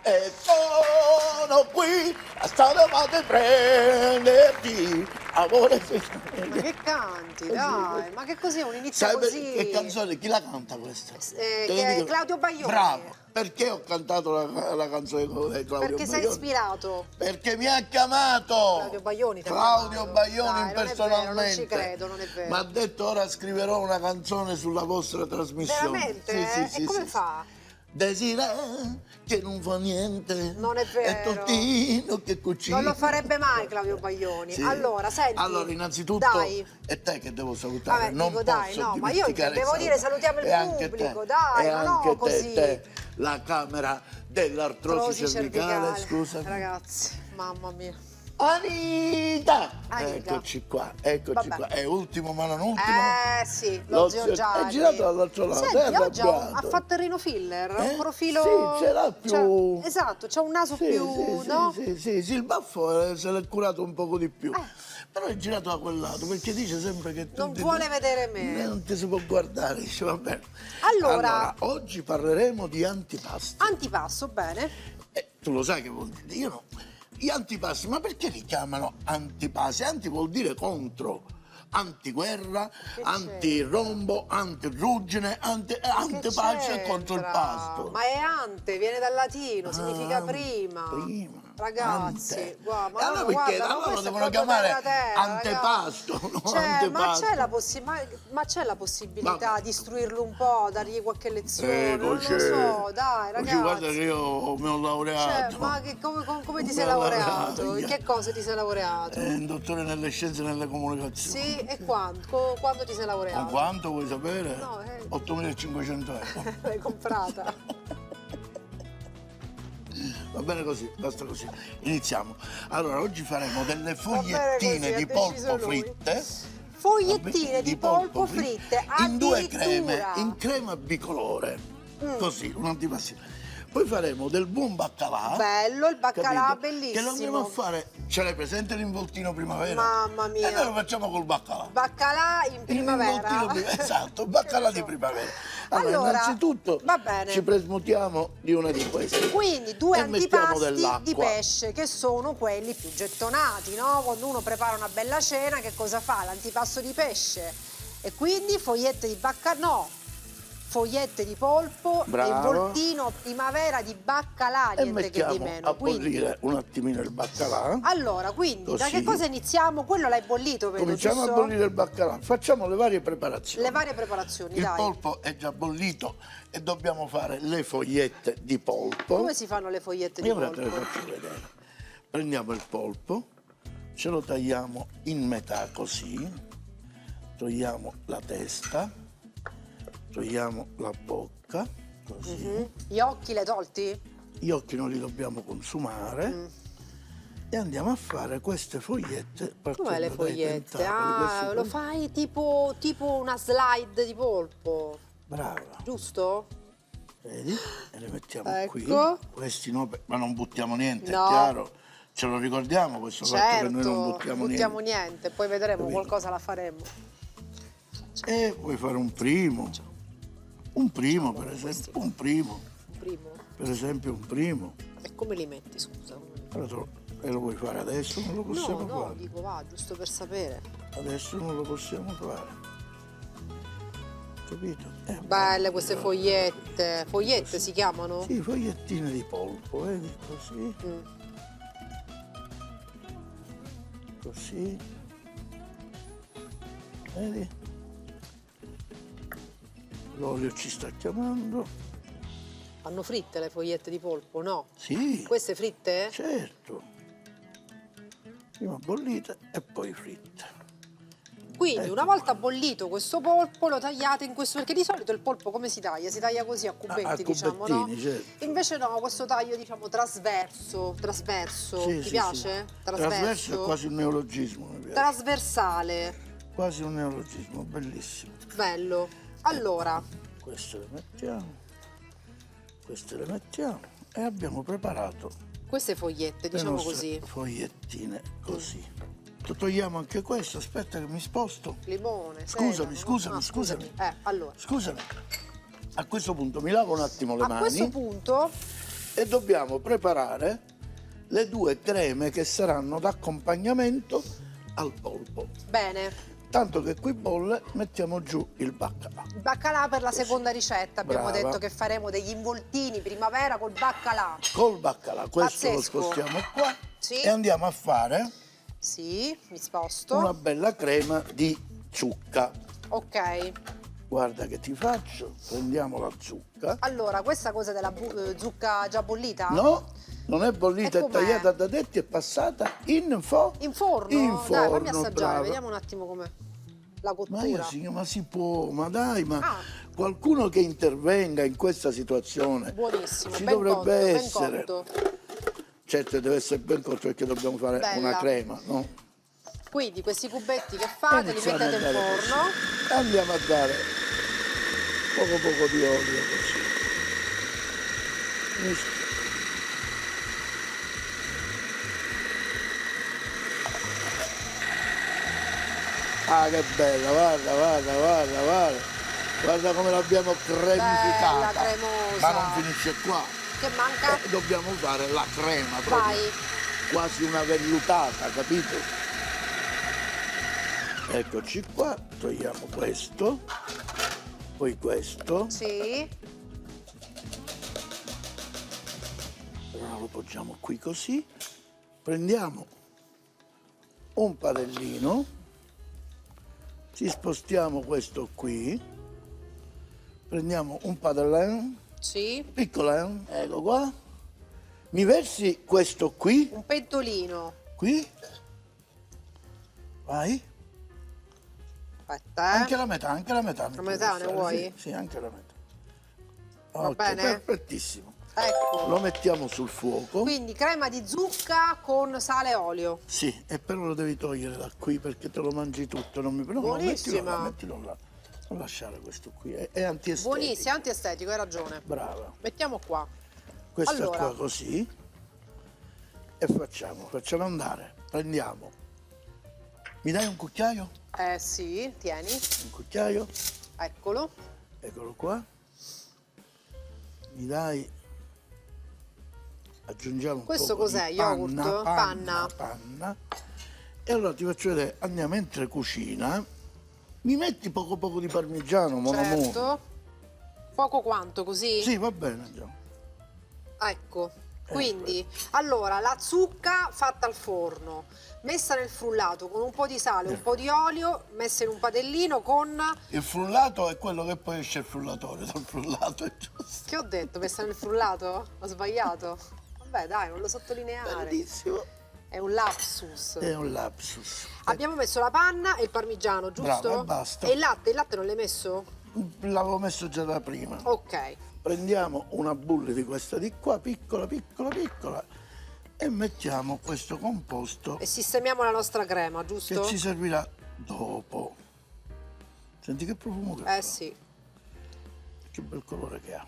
E sono qui, stavamo di prenderti, amore. Ma che canti, dai, ma che così è un inizio Sai così? che canzone? Chi la canta questa? Te lo Che è dico. Claudio Baglioni. Bravo. Perché ho cantato la canzone con Claudio Perché sei Baglioni? ispirato. Perché mi ha chiamato Claudio Baglioni ti ha Claudio chiamato. Baglioni Dai, non è vero, personalmente. non ci credo, non è vero. Mi ha detto ora scriverò una canzone sulla vostra trasmissione. Veramente? Sì, sì, E come sì. fa? Desiree che non fa niente. Non è vero. È Totino che cucina. Non lo farebbe mai Claudio Baglioni. Sì. Allora, senti. Allora, innanzitutto dai. è te che devo salutare. Vabbè, non dico, posso dai, no, ma io dimenticare devo di dire salutare. salutiamo il E anche pubblico, te. dai, e ma anche no così. te, la camera dell'artrosi Artrosi cervicale, scusa. Ragazzi, mamma mia. Anita! Anita. Eccoci qua, eccoci Vabbè. qua. È ultimo ma non ultimo. Sì, lo zio Gianni. È girato dall'altro lato, Senti, è oggi ha arrabbiato. fatto il rino filler, Eh? un profilo... Sì, ce l'ha più... esatto, c'ha un naso Sì, più, sì, no? sì, il baffo se l'è curato un poco di più. Però è girato da quel lato perché dice sempre che tu Non vuole vedere me. non ti si può guardare, dice va bene. Allora, oggi parleremo di antipasti. antipasto, bene. Tu lo sai che vuol dire? Io no. Gli antipasti, ma perché li chiamano antipasti? Anti vuol dire contro. Antiguerra, antirombo, antiruggine, antipace e contro il pasto. Ma è ante, viene dal latino, significa Ah, prima. prima. Ragazzi, Ante. guarda, E allora perché? guarda, ma Allora lo questo è devono proprio chiamare terra-terra, antepasto, ragazzi. no? Cioè, Antepasto. ma c'è la possibilità Vabbè. di istruirlo un po', dargli qualche lezione? Non lo Così. so, dai, Così, guarda ragazzi. che io mi ho laureato. Cioè, ma come ti sei Mi ho laureato? In che cosa ti sei laureato? Un dottore nelle scienze e nelle comunicazioni. Sì, e quando? Quando ti sei Con laureato? quanto vuoi sapere? No, 8.500 euro. L'hai comprata. Va bene così, basta così. Iniziamo. Allora, oggi faremo delle bene fogliettine così, ha di deciso polpo lui. fritte. Fogliettine di polpo fritte, in due creme, addirittura. in crema bicolore. Così, un antipasto. Poi faremo del buon baccalà. Bello, il baccalà, capito? bellissimo. Che lo andiamo a fare. Ce l'hai presente l'involtino primavera? Mamma mia. E noi lo facciamo col baccalà. Baccalà in primavera. Esatto, baccalà di primavera. Allora, innanzitutto va bene. ci presmutiamo di una di queste. Quindi due E mettiamo antipasti dell'acqua. di pesce che sono quelli più gettonati, no? Quando uno prepara una bella cena, che cosa fa? L'antipasto di pesce. E quindi fogliette di fogliette di polpo, Bravo. e involtino primavera di baccalà, E niente che di mettiamo meno. a Quindi, bollire un attimino il baccalà. allora, quindi da Così. che cosa iniziamo? Quello l'hai bollito, vedo, Cominciamo giusto? a bollire il baccalà. Facciamo le varie preparazioni. Le varie preparazioni, Il dai. polpo è già bollito e dobbiamo fare le fogliette di polpo. Come si fanno le fogliette di Io ora te le polpo? faccio vedere. Prendiamo il polpo, ce lo tagliamo in metà così, togliamo la testa, togliamo la bocca, così. Gli occhi li hai tolti? Gli occhi non li dobbiamo consumare. E andiamo a fare queste fogliette. Com'è le partendo dai fogliette? tentacoli, questi Lo fai tipo una slide di polpo, Brava, giusto? vedi? E le mettiamo qui. Ecco. Questi no, ma non buttiamo niente, No. è chiaro. Ce lo ricordiamo questo fatto che noi non Certo, buttiamo niente. niente, poi vedremo, Capito? qualcosa la faremo. E puoi fare un primo. Un primo, per esempio. Un primo. Un primo. Per esempio, un primo. E come li metti, scusa? E lo vuoi fare adesso? Non lo possiamo No, fare. dico va, giusto per sapere. Adesso non lo possiamo fare. Capito? Belle queste fogliette. Fogliette si chiamano? Sì, fogliettine di polpo, vedi? Così. Così. Vedi? L'olio ci sta chiamando. Vanno fritte le fogliette di polpo? No. Sì. Queste fritte? Certo. Prima bollite e poi fritte. Quindi una volta bollito questo polpo lo tagliate in questo, perché di solito il polpo come si taglia? Si taglia così a cubetti, A diciamo, no? cubettini, certo. Invece no, questo taglio diciamo trasverso, Sì, ti sì, piace? sì. Trasverso è quasi un neologismo, mi piace. Trasversale, Quasi un neologismo, bellissimo. bello. Allora, Queste le mettiamo, queste le mettiamo e abbiamo preparato queste fogliette, le diciamo nostre così, fogliettine così. Togliamo anche questo, aspetta che mi sposto. limone, Scusami, sedano. scusami. Allora, Scusami. A questo punto mi lavo un attimo le a mani. questo punto e dobbiamo preparare le due creme che saranno d'accompagnamento al polpo. Bene. Tanto che qui bolle, mettiamo giù il baccalà. Il baccalà per la seconda ricetta, abbiamo Brava. detto che faremo degli involtini primavera col baccalà. Col baccalà, questo Pazzesco. lo spostiamo qua Sì. e andiamo a fare Sì, mi sposto. una bella crema di zucca. Ok. Guarda che ti faccio, prendiamo la zucca. Allora, questa cosa della zucca già bollita? No, non è bollita, E è com'è? tagliata da detti, è passata in In forno? In Dai, fammi forno, assaggiare, brava. vediamo un attimo com'è la cottura. Ma io signor, ma si può, ma dai, ma Ah. qualcuno che intervenga in questa situazione Buonissimo, ci ben dovrebbe cotto, ben essere. cotto. Certo deve essere ben cotto perché dobbiamo fare Bella. una crema, no? Quindi questi cubetti che fate li Iniziamo mettete a in dare forno. così. Andiamo a dare poco di olio così. Mischia. Ah, che bella, guarda. Guarda come l'abbiamo cremificata. Bella, cremosa. Ma non finisce qua. Che manca? Dobbiamo fare la crema proprio. Vai. Quasi una vellutata, capito? Eccoci qua, togliamo questo, poi questo, Sì. allora lo poggiamo qui così, prendiamo un padellino, ci spostiamo questo qui, prendiamo un padellino, Sì. piccolo, ecco qua, mi versi questo qui, Un pentolino. qui, vai. Aspetta, Anche la metà. La metà ne vuoi? Sì, anche la metà. Va Ok, bene? perfettissimo. Ecco. Lo mettiamo sul fuoco. Quindi crema di zucca con sale e olio. Sì, e però lo devi togliere da qui perché te lo mangi tutto. Non mi... no, Buonissima. mettilo là. Non lasciare questo qui, è antiestetico. Buonissimo, antiestetico, hai ragione. Brava. Mettiamo qua. Questa Allora. qua così. E facciamo andare. Prendiamo. Mi dai un cucchiaio? Sì, tieni. Un cucchiaio? Eccolo. Eccolo qua. Mi dai. Aggiungiamo un Questo po' cos'è? di Yogurt? panna. Panna. E allora ti faccio vedere, andiamo mentre cucina. Mi metti poco di parmigiano, mon amour? Certo. Poco quanto, così? Sì, va bene già. Ecco. Quindi, allora, la zucca fatta al forno, messa nel frullato con un po' di sale, un po' di olio, messa in un padellino con... Il frullato è quello che poi esce il frullatore dal frullato, è giusto. Che ho detto? Messa nel frullato? Ho sbagliato? Vabbè, dai, non lo sottolineare. Bellissimo. È un lapsus. È un lapsus. Abbiamo messo la panna e il parmigiano, giusto? Brava, e basta. E il latte non l'hai messo? L'avevo messo già da prima. Ok. Prendiamo una bulla di questa di qua, piccola, e mettiamo questo composto E sistemiamo la nostra crema, che giusto? ci servirà dopo. Senti che profumo che fa. Sì, Che bel colore che ha.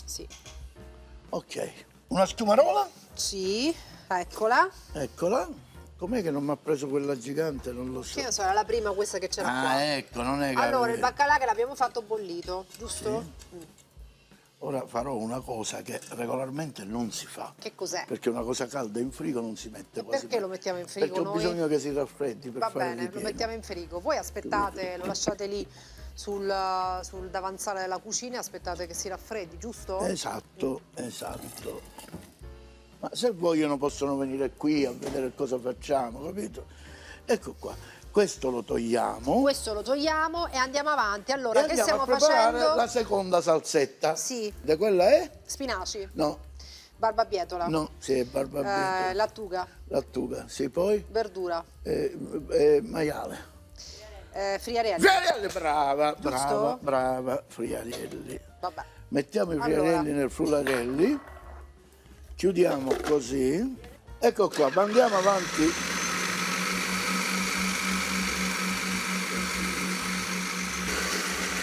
sì. Ok, una schiumarola, Sì, eccola. eccola. Com'è che non mi ha preso quella gigante? Non lo so. Che ne so, era la prima questa che c'era qua. Ah, ecco, non è che... Allora, il baccalà che l'abbiamo fatto bollito, giusto? Sì. Ora farò una cosa che regolarmente non si fa. Che cos'è? Perché una cosa calda in frigo non si mette quasi Perché mai. lo mettiamo in frigo Perché ho noi? bisogno che si raffreddi per Va fare bene, lo ripieno. mettiamo in frigo. Voi aspettate, lo lasciate lì sul davanzale della cucina e aspettate che si raffreddi, giusto? Esatto. Ma se vogliono possono venire qui a vedere cosa facciamo, capito? Ecco qua, questo lo togliamo. Questo lo togliamo e andiamo avanti. Allora, e che andiamo stiamo a preparare facendo? la seconda salsetta. Sì. Da quella è? Spinaci, No, barbabietola, sì, è barbabietola. lattuga, Lattuga, sì, poi verdura, maiale. friarielli. Friarielli, brava, Giusto? brava, friarielli. Vabbè. Mettiamo i friarielli nel frullatelli, chiudiamo così, ecco qua, andiamo avanti.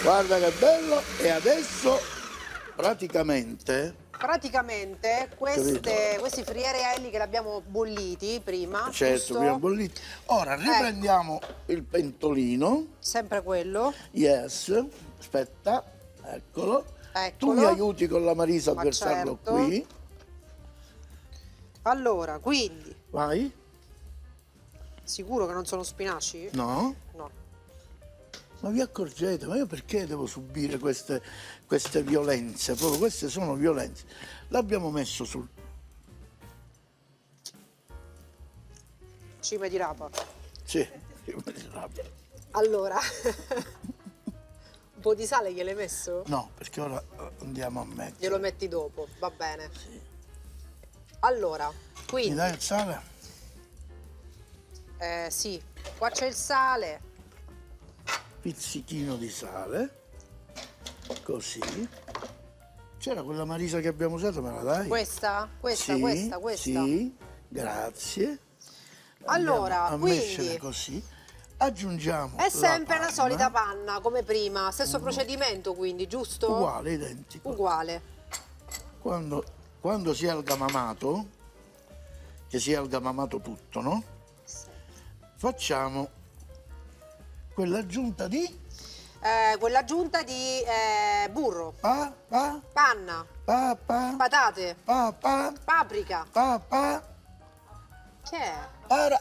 Guarda che bello, e adesso praticamente questi friarielli che l'abbiamo bolliti prima, certo, giusto? prima bollito. Ora riprendiamo il pentolino, Sempre quello. yes, aspetta, eccolo, Eccolo. Tu mi aiuti con la Marisa a Ma versarlo certo. qui. Allora, quindi, Vai. sicuro che non sono spinaci? No. No. Ma vi accorgete? Ma io perché devo subire queste violenze? Proprio queste sono violenze. L'abbiamo messo sul... Cime di rapa. Sì. Allora, un po' di sale gliel'hai messo? No, perché ora andiamo a mettere. Glielo metti dopo, va bene. Allora, Mi quindi, dai il sale? sì, qua c'è il sale. Pizzichino di sale. Così. C'era quella Marisa che abbiamo usato, me la dai? Questa? Questa, Sì, questa. Sì, grazie. Allora, Andiamo a mescere quindi, così. Aggiungiamo è sempre la panna. solita panna, come prima. Stesso procedimento, quindi, giusto? Uguale, identico. Uguale. Quando si è algamamato, che si è algamamato tutto, no? Facciamo quell'aggiunta di Quella aggiunta di burro, pa, panna, patate, paprika. Che è? para.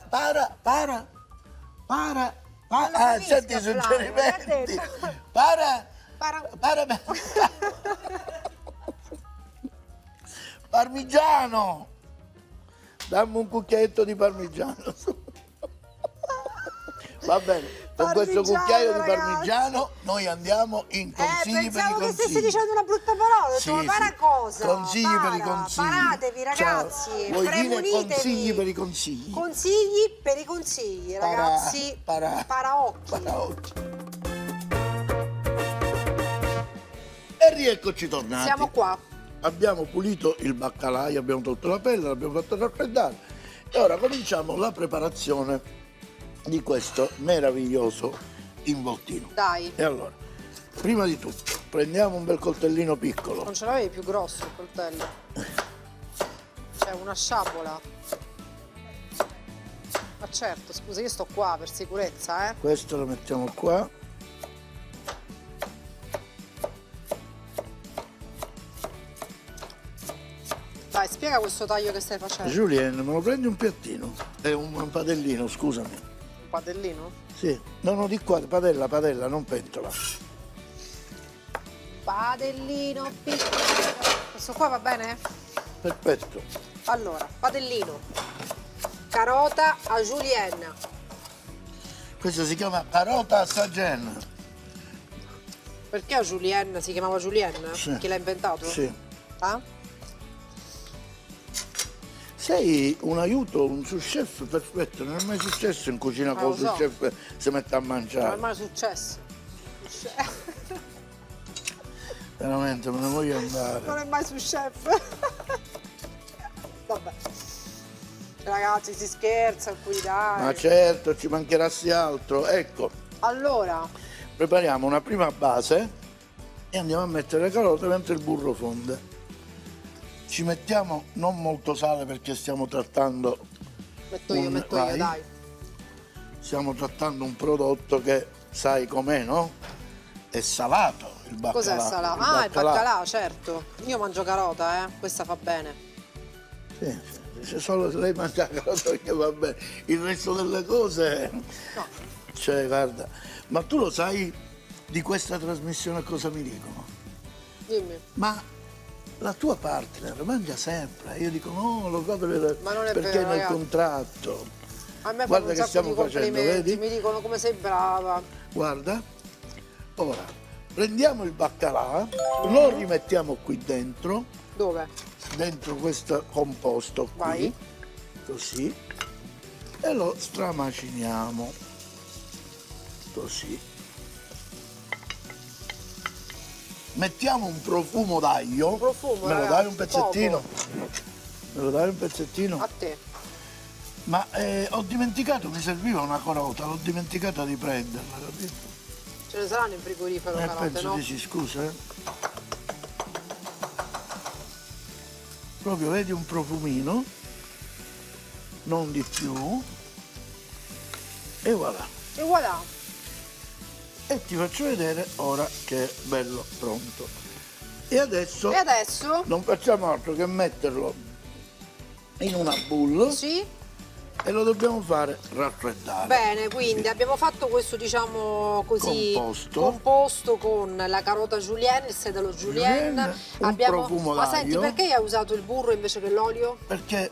lo capisco, Senti i Flavio, suggerimenti. l'ha detto. Para. Para- Parmigiano. Dammi un cucchiaetto di parmigiano. Va bene, con questo Parmigiano, cucchiaio di ragazzi. parmigiano noi andiamo in consigli per i pensavo che consigli. stessi dicendo una brutta parola, Sì, ma para sì. cosa? Consigli per i consigli. Paratevi ragazzi, Ciao. Vuoi dire premunitevi. consigli per i consigli? Consigli per i consigli, ragazzi. Paraocchi. Paraocchi. E rieccoci tornati. Siamo qua. Abbiamo pulito il baccalà, abbiamo tolto la pelle, l'abbiamo fatto raffreddare e ora cominciamo la preparazione di questo meraviglioso involtino. Dai. E allora, prima di tutto, prendiamo un bel coltellino piccolo. Non ce l'avevi più grosso il coltello? C'è una sciabola. Ma certo, scusa, io sto qua per sicurezza, Questo lo mettiamo qua. Dai, spiega questo taglio che stai facendo. Julien, me lo prendi un piattino? Un padellino, scusami. Un padellino? Sì, no, di qua, padella, non pentola. Padellino piccolo. Questo qua va bene? Perfetto. Allora, padellino. Carota a julienne. Questo si chiama carota assagen. Perché a julienne si chiamava julienne? Sì. Chi l'ha inventato? Sì. Ah? Sei un aiuto, un sous chef perfetto, non è mai successo in cucina lo con il so. sous chef si mette a Non è mangiare. mai successo. Veramente, me ne voglio andare. Non è mai su chef. Vabbè. Ragazzi, si scherza qui, dai. Ma certo, ci mancherassi altro. Ecco, Allora, prepariamo una prima base e andiamo a mettere le carote mentre il burro fonde. Ci mettiamo non molto sale perché stiamo trattando metto io, vai. dai. Stiamo trattando un prodotto che sai com'è, no? È salato il baccalà. Cos'è salato? Ah, il baccalà, certo. Io mangio carota, questa fa bene. Sì, se solo lei mangia la carota che va bene, il resto delle cose... No. Cioè, guarda, ma tu lo sai di questa trasmissione cosa mi dicono? Dimmi. Ma la tua partner mangia sempre. Io dico no, lo so perché Ma non è perché vero, è nel ragazzi. contratto. A me Guarda fanno un che sacco stiamo di facendo, complimenti, vedi? mi dicono come sei brava. Guarda, ora prendiamo il baccalà, lo rimettiamo qui dentro questo composto qui, Vai. così, e lo stramaciniamo, così. Mettiamo un profumo d'aglio, Profumo, me lo ragazzi, dai un pezzettino? poco. Me lo dai un pezzettino? A te. Ma ho dimenticato, mi serviva una carota, l'ho dimenticata di prenderla, capito? Ce ne saranno in frigorifero carote, Penso no? di sì, scusa. Proprio vedi un profumino, non di più, e voilà. E voilà. E ti faccio vedere ora che è bello pronto. E adesso E adesso? non facciamo altro che metterlo in una bowl Sì. e lo dobbiamo fare raffreddare. Bene, quindi abbiamo fatto questo, diciamo così, composto con la carota julienne, il sedano julienne. Un profumo Ma senti, d'aglio. perché hai usato il burro invece che l'olio? Perché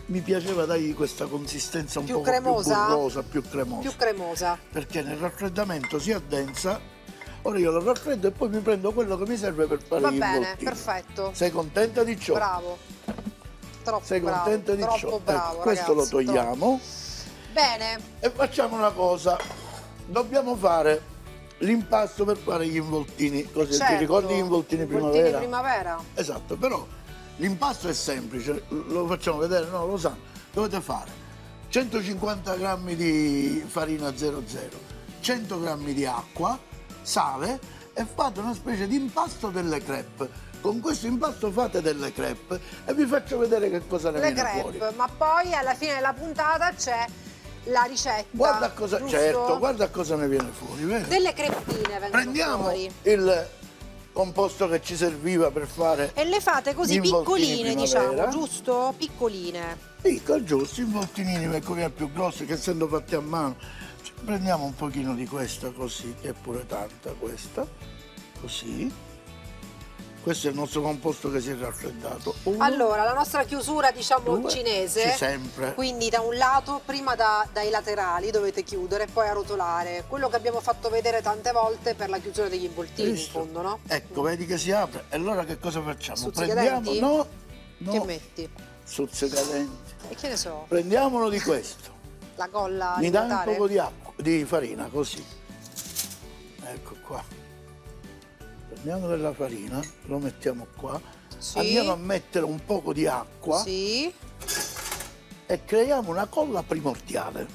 mi piaceva dargli questa consistenza un Più po' cremosa? più burrosa, più cremosa. Più cremosa. Perché nel raffreddamento si addensa. Ora io lo raffreddo e poi mi prendo quello che mi serve per fare Va gli bene, involtini. perfetto. Sei contenta di ciò? Bravo. Troppo Sei bravo, contenta di troppo ciò? bravo, Ecco, questo ragazzi, lo togliamo Bene, e facciamo una cosa. Dobbiamo fare l'impasto per fare gli involtini. Così certo. ti ricordi gli involtini primavera? primavera. Esatto, però l'impasto è semplice, lo facciamo vedere, no, lo sanno. Dovete fare 150 grammi di farina 00, 100 grammi di acqua, sale e fate una specie di impasto delle crepe. Con questo impasto fate delle crepe e vi faccio vedere che cosa ne Le viene crepe, fuori. ma poi alla fine della puntata c'è la ricetta. Guarda cosa, giusto? certo, guarda cosa ne viene fuori, vedi? Delle crepine vengono Prendiamo fuori. il composto che ci serviva per fare E le fate così gli involtini piccoline, primavera. diciamo, giusto? Piccoline. Piccoli, giusto, involtinini pecorino più grossi che essendo fatti a mano. Cioè, prendiamo un pochino di questa così, che è pure tanta questa, così. Questo è il nostro composto che si è raffreddato. Uno, Allora, la nostra chiusura, diciamo, due, cinese. sì, sempre. Quindi da un lato, prima dai laterali dovete chiudere e poi arrotolare. Quello che abbiamo fatto vedere tante volte per la chiusura degli involtini, in Visto? fondo, no? Ecco, vedi che si apre. E allora che cosa facciamo? Stuzzicadenti? Prendiamo, no, Che metti? stuzzicadenti. E che ne so, Prendiamolo di questo. la colla Mi dai un alimentare? poco di acqua, di farina, così. Ecco qua. Prendiamo della farina, lo mettiamo qua. Sì. Andiamo a mettere un poco di acqua Sì. e creiamo una colla primordiale.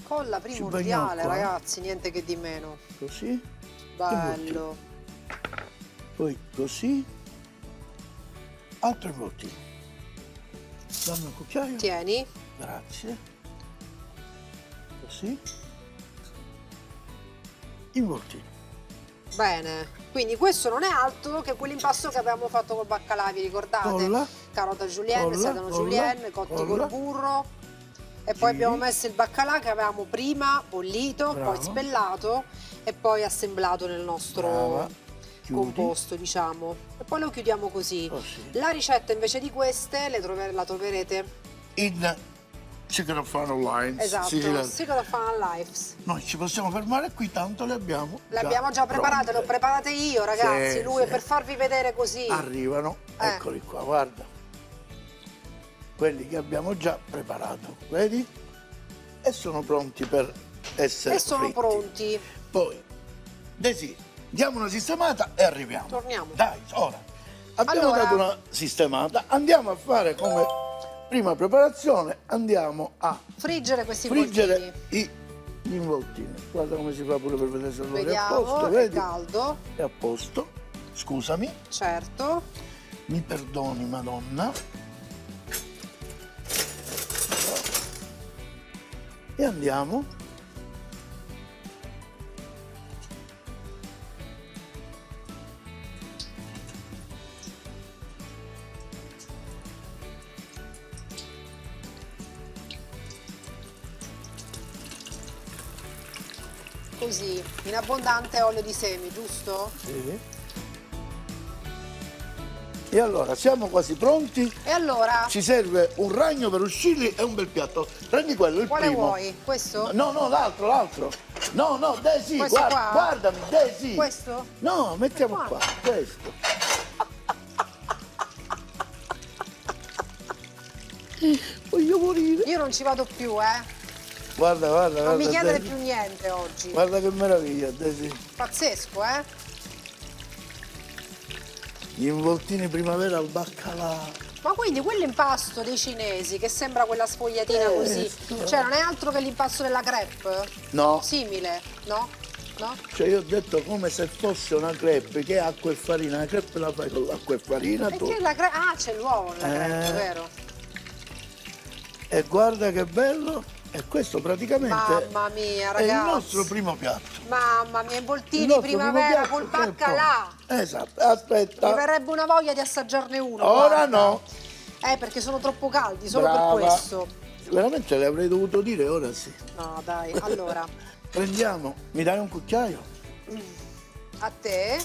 Colla primordiale, qua. ragazzi, niente che di meno. Così. Bello. Poi così. Altro involtino. Dammi un cucchiaio. Tieni. Grazie. Così. Involtino. Bene. Quindi questo non è altro che quell'impasto che avevamo fatto col baccalà, vi ricordate? Colla. Carota julienne, Colla, sedano colla, julienne, cotti colla. col burro. E poi Giri. abbiamo messo il baccalà che avevamo prima bollito, Bravo. poi spellato e poi assemblato nel nostro Brava. Chiudi. composto, diciamo. E poi lo chiudiamo così. Così. La ricetta invece di queste la troverete. In Secret of Fun Online. Esatto, Sicilia. Secret of Fun Lives. Noi ci possiamo fermare qui, tanto le abbiamo. Le abbiamo già preparate, le ho pronte. preparate io, ragazzi. Sì, Lui è sì. per farvi vedere così. Arrivano, eccoli qua, guarda. Quelli che abbiamo già preparato, vedi? E sono pronti per essere E sono fritti. pronti. Poi, Desi, diamo una sistemata e arriviamo. Torniamo. Dai, ora. Abbiamo Allora. dato una sistemata, andiamo a fare come prima preparazione, andiamo a Friggere questi friggere involtini. gli involtini. Guarda come si fa pure per vedere se l'olio è a Vediamo, posto, è vedi? caldo. È a posto. Scusami, Certo. mi perdoni, Madonna. E andiamo. Così, in abbondante olio di semi, giusto? Sì. E allora, siamo quasi pronti. E allora, Ci serve un ragno per uscirli e un bel piatto. Prendi quello, il quale primo. vuoi? Questo? No, no, l'altro, l'altro. No, no, Desi, Questo qua? guardami, Desi. Questo? No, mettiamo Qua. qua, questo. Voglio morire. Io non ci vado più, Guarda, guarda, Non mi guarda, chiedere Desi. più niente oggi. Guarda che meraviglia, Desi. Pazzesco, Gli involtini primavera al baccalà. Ma quindi quell'impasto dei cinesi che sembra quella sfogliatina così, cioè non è altro che l'impasto della crepe? No, Simile, no? No? cioè io ho detto come se fosse una crepe che è acqua e farina. La crepe la fai con l'acqua e farina tu. Perché la crepe... Ah, c'è l'uovo nella crepe, Eh. vero? E guarda che bello. E questo praticamente Mamma mia, è il ragazzi. nostro primo piatto. Mamma mia, Il involtini nostro primavera primo col piatto che è baccalà. pronto. Esatto, Mi aspetta. verrebbe una voglia di assaggiarne uno. Ora guarda. no. Perché sono troppo caldi, solo Brava. per questo. Veramente le avrei dovuto dire, ora sì. No, dai, allora, Prendiamo, mi dai un cucchiaio? a te.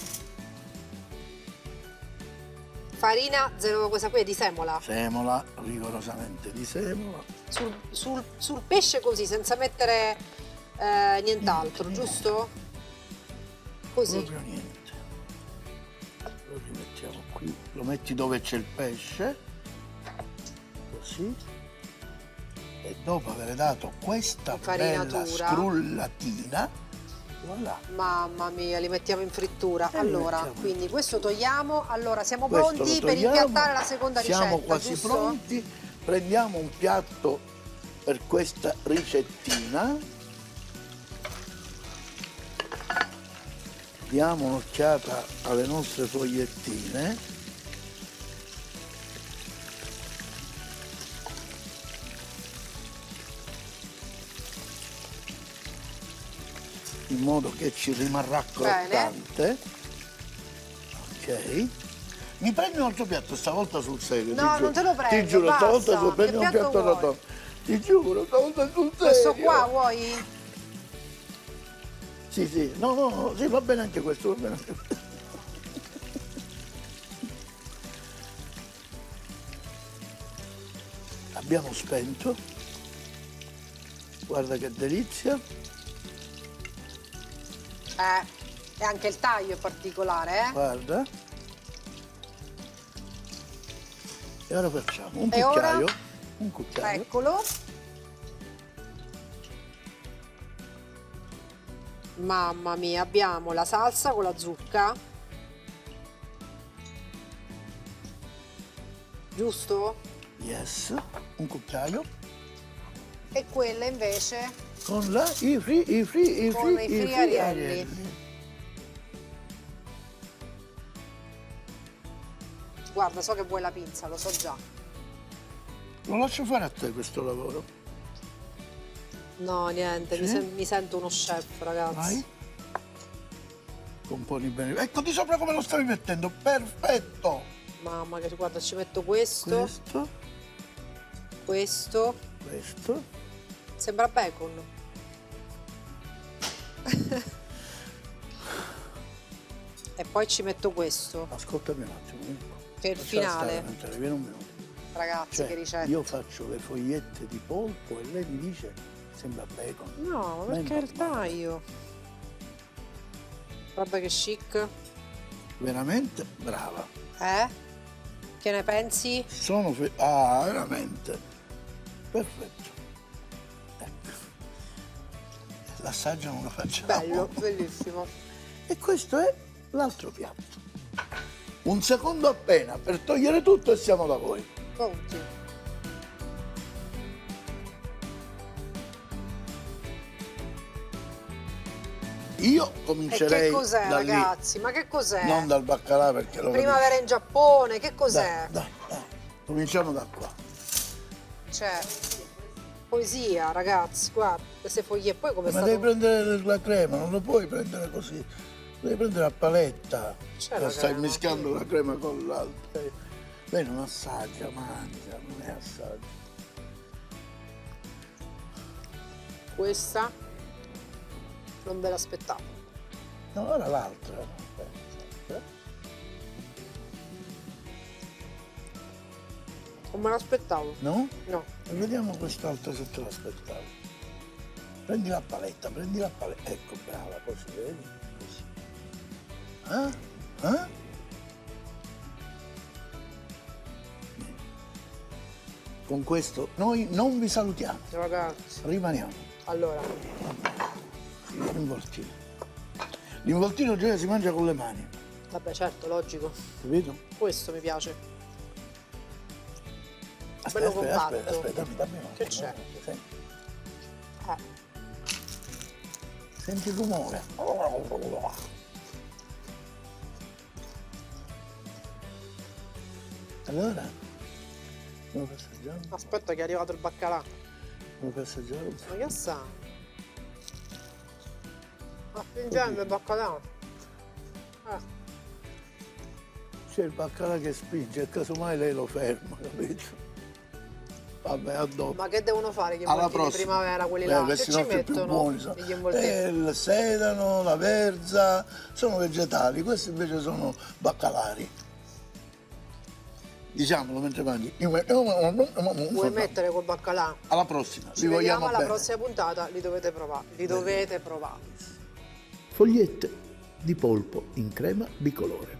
Farina, questa qui è di semola. Semola, rigorosamente di semola. Sul pesce così, senza mettere nient'altro, Niente. giusto? Così. Proprio niente. Lo rimettiamo qui, lo metti dove c'è il pesce, così. E dopo aver dato questa bella Infarinatura. scrullatina, voilà. Mamma mia, li mettiamo in frittura. Li Allora, mettiamo. quindi questo togliamo. Allora, siamo Questo pronti lo per togliamo. impiattare la seconda ricetta, Siamo quasi giusto? pronti. Prendiamo un piatto per questa ricettina. Diamo un'occhiata alle nostre fogliettine. In modo che ci rimarrà croccante. Ok. Mi prendi un altro piatto stavolta sul serio. No, ti giuro. non te lo prendo, Ti giuro, stavolta basta. prendi Che un piatto piatto vuoi? rotondo. Ti giuro, stavolta sul serio. Questo qua vuoi? Sì, sì, no, sì, va bene anche questo, va bene anche questo. Abbiamo spento. Guarda che delizia. E anche il taglio è particolare, eh? Guarda. E ora facciamo un E ora? cucchiaio. Un cucchiaio. Eccolo. Mamma mia, abbiamo la salsa con la zucca. Giusto? Yes. Un cucchiaio. E quella invece Con i friarielli. Guarda, so che vuoi la pinza, lo so già. Lo lascio fare a te questo lavoro. No, niente, Sì? mi sento uno chef, ragazzi. Vai. Componi bene. Ecco di sopra come lo stavi mettendo. Perfetto. Mamma, che guarda, ci metto questo, Questo. questo. Sembra bacon. E poi ci metto questo, Ascoltami un attimo. Mirko. che è il Lascia finale. stare, Antonio, vieni un minuto. Ragazzi, Cioè, che ricetta. io faccio le fogliette di polpo e lei mi dice sembra bacon. No, ma Ma è perché il normale. taglio? Guarda che chic. Veramente brava. Che ne pensi? Veramente. Perfetto. Ecco. L'assaggio non lo facciamo. Bello, bellissimo. E questo è l'altro piatto. Un secondo appena per togliere tutto e siamo da voi. Pronti. Io E comincerei che cos'è, da lì, ragazzi? Ma che cos'è? non dal baccalà perché lo Primavera in Giappone, che cos'è? Dai. Cominciamo da qua. Cioè, poesia, ragazzi, guarda, queste foglie. Poi come Ma sta? devi prendere la crema, non lo puoi prendere così. Devi prendere a paletta. C'è la Stai crema, mischiando la crema con l'altra. Lei non assaggia, mangia, non è assaggia. Questa non ve l'aspettavo. No, ora l'altra. Aspetta. Non me l'aspettavo. No? No. E vediamo quest'altra se te l'aspettavo. Prendi la paletta, prendi la paletta. Ecco, brava, così, vedi? Così. Con questo noi non vi salutiamo, Ragazzi, rimaniamo. allora, L'involtino. L'involtino già si mangia con le mani, vabbè, certo, logico. capito? Questo mi piace. Bello compatto. Aspetta, dammi un attimo. Che c'è? Senti, Eh, senti il rumore. Allora, lo assaggiamo? aspetta che è arrivato il baccalà. Come puoi assaggiare? Ma che sa? Spingendo il baccalà. C'è il baccalà che spinge e casomai lei lo ferma, capito? Vabbè, a dopo. Ma che devono fare gli Alla involtini di prossima. primavera, quelli là? Che Questi ci nostri più mettono buoni sono. negli involtini? Il sedano, la verza, sono vegetali, questi invece sono baccalari. Diciamolo mentre mangi. Vuoi mettere col baccalà? Alla prossima, Ci li vediamo vogliamo alla bene. prossima puntata, li dovete provare. Li dovete provare. Fogliette di polpo in crema bicolore,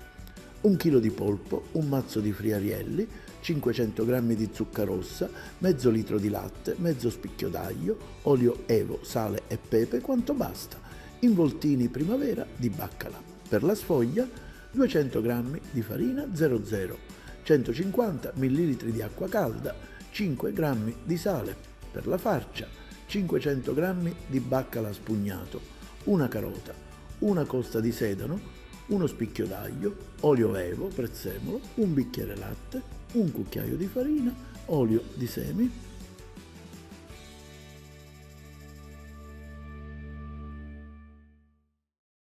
1 chilo di polpo, un mazzo di friarielli, 500 g di zucca rossa, mezzo litro di latte, mezzo spicchio d'aglio, olio evo, sale e pepe quanto basta, involtini primavera di baccalà. Per la sfoglia 200 g di farina 00, 150 ml di acqua calda, 5 g di sale. Per la farcia 500 g di baccalà spugnato, una carota, una costa di sedano, uno spicchio d'aglio, olio evo, prezzemolo, un bicchiere latte, un cucchiaio di farina, olio di semi,